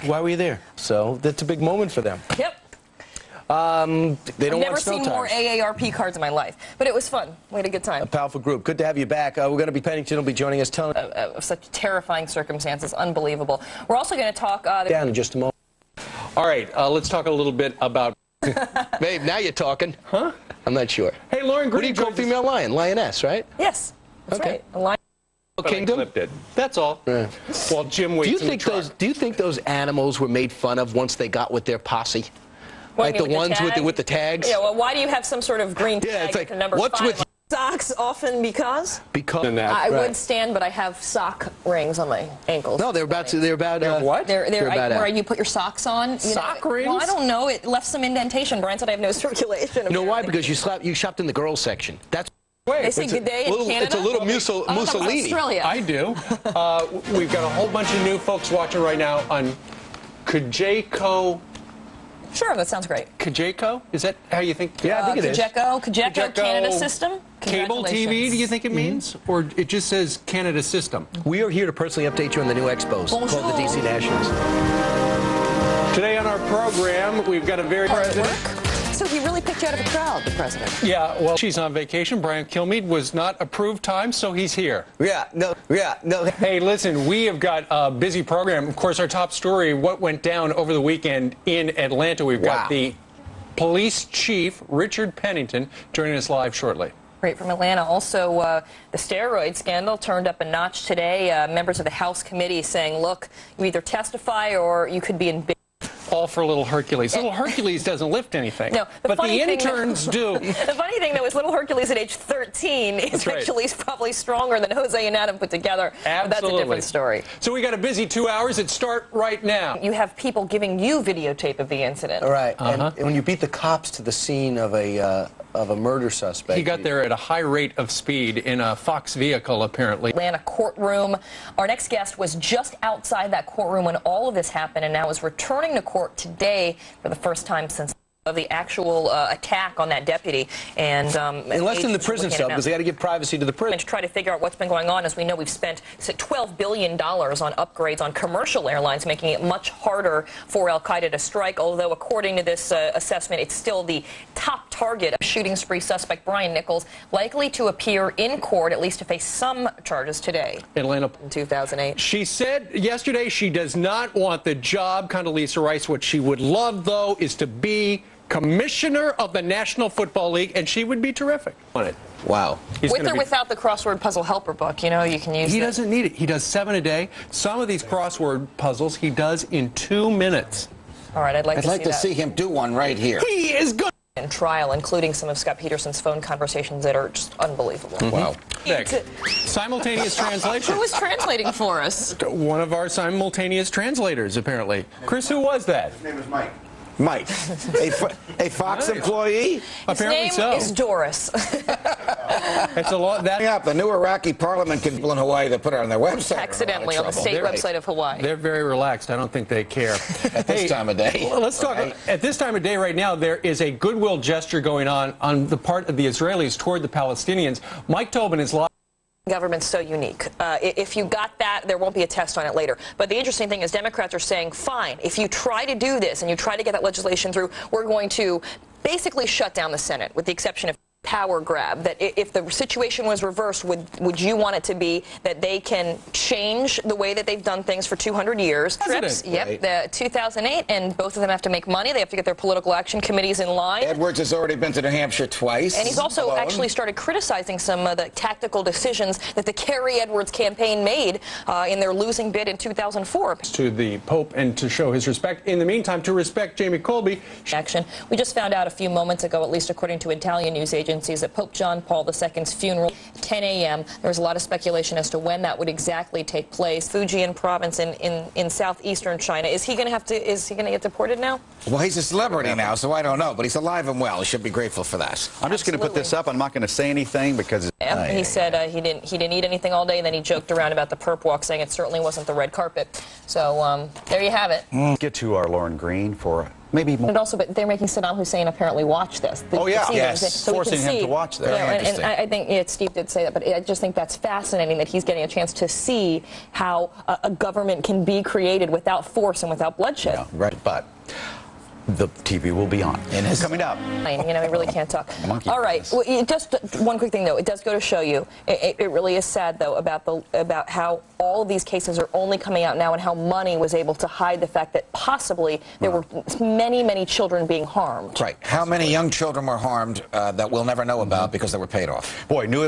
Why were you there? So that's a big moment for them. Yep. They don't I've never seen more AARP cards in my life, but it was fun. We had a good time. A powerful group. Good to have you back. We're going to be Pennington will be joining us. Of such terrifying circumstances, unbelievable. We're also going to talk down in just a moment. All right, let's talk a little bit about. Babe, now you're talking. Huh? I'm not sure. Hey, Lauren Green. What do you call female lion? Lioness, right? Yes. That's okay. Right. A lion. Kingdom. That's all. Yeah. Well, Jim waits. Do you think those animals were made fun of once they got with their posse? Like the ones with the tags? Yeah, well, why do you have some sort of green tag it's like, with the number what's 5? with Socks often because? Because I would stand, but I have sock rings on my ankles. No, they're about what? They're about where you put your socks on. Sock rings? Well, I don't know. It left some indentation. Brian said I have no circulation. You know why? Because you shopped in the girls section. That's they say good day in Canada. It's a little Mussolini. Australia. I do. We've got a whole bunch of new folks watching right now on Kajeko. Sure, that sounds great. Kajeko? Is that how you think? Yeah, I think it is. Kajeko Canada system. Cable TV, do you think it means? Or it just says Canada system? We are here to personally update you on the new expos called the DC Nationals. Today on our program, we've got a very... So he really picked you out of a crowd, the president. Yeah, well, she's on vacation. Brian Kilmeade was not approved time, so he's here. Yeah, no. Hey, listen, we have got a busy program. Of course, our top story, what went down over the weekend in Atlanta. We've got the police chief, Richard Pennington, joining us live shortly. Great from Atlanta. Also, the steroid scandal turned up a notch today. Members of the House committee saying, look, you either testify or you could be in big... All for little Hercules. Little Hercules doesn't lift anything. No, but the interns do. The funny thing, though, is little Hercules at age 13 is actually probably stronger than Jose and Adam put together. Absolutely. But that's a different story. So we got a busy 2 hours that start right now. You have people giving you videotape of the incident. All right. And when you beat the cops to the scene of a murder suspect. He got there at a high rate of speed in a Fox vehicle, apparently. Atlanta courtroom. Our next guest was just outside that courtroom when all of this happened and now is returning to court today for the first time since of the actual attack on that deputy. And less in the prison cell, because they got to give privacy to the prison. And to try to figure out what's been going on. As we know, we've spent $12 billion on upgrades on commercial airlines, making it much harder for al-Qaeda to strike, although according to this assessment, it's still the top target of shooting spree suspect Brian Nichols, likely to appear in court, at least to face some charges today. Atlanta. In 2008. She said yesterday she does not want the job, Condoleezza Rice. What she would love, though, is to be commissioner of the National Football League, and she would be terrific on it. Wow. With or without the crossword puzzle helper book, you know, you can use He doesn't need it. He does 7 a day. Some of these crossword puzzles he does in 2 minutes. All right, I'd like to see him do one right here. He is good. In trial, including some of Scott Peterson's phone conversations that are just unbelievable. Wow. Simultaneous translation. Who was translating for us? One of our simultaneous translators, apparently. Chris, who was that? His name is Mike. Mike, a Fox employee? Apparently His name is Doris. It's a lot. The new Iraqi parliament can people in Hawaii that put it on their website. Accidentally on the state website of Hawaii. They're very relaxed. I don't think they care. At this time of day. Well, let's talk. At this time of day right now, there is a goodwill gesture going on the part of the Israelis toward the Palestinians. Mike Tobin is live. Government's so unique. If you got that, there won't be a test on it later. But the interesting thing is Democrats are saying, fine, if you try to do this and you try to get that legislation through, we're going to basically shut down the Senate, with the exception of power grab. That if the situation was reversed, would you want it to be that they can change the way that they've done things for 200 years? Trips, yep, the 2008, and both of them have to make money. They have to get their political action committees in line. Edwards has already been to New Hampshire twice. And he's also actually started criticizing some of the tactical decisions that the Kerry Edwards campaign made in their losing bid in 2004. To the Pope and to show his respect. In the meantime, to respect Jamie Colby. Action. We just found out a few moments ago, at least according to Italian news agencies, that Pope John Paul II's funeral, 10 a.m. There was a lot of speculation as to when that would exactly take place. Fujian province in southeastern China. Is he going to get deported now? Well, he's a celebrity now, so I don't know. But he's alive and well. He should be grateful for that. I'm just going to put this up. I'm not going to say anything because he said he didn't eat anything all day, and then he joked around about the perp walk, saying it certainly wasn't the red carpet. So there you have it. Get to our Lauren Green for maybe more. And also, but they're making Saddam Hussein apparently watch this. Oh, yeah. Yes. So Forcing him to watch this. You know, and Interesting. I think Steve did say that, but I just think that's fascinating that he's getting a chance to see how a government can be created without force and without bloodshed. Yeah, right, but the TV will be on. Coming up. You know, we really can't talk. Monkey All right. business. Well, just one quick thing, though. It does go to show you. It really is sad, though, about how all of these cases are only coming out now and how money was able to hide the fact that possibly there were many, many children being harmed. Right. How many young children were harmed that we'll never know about because they were paid off? Boy, new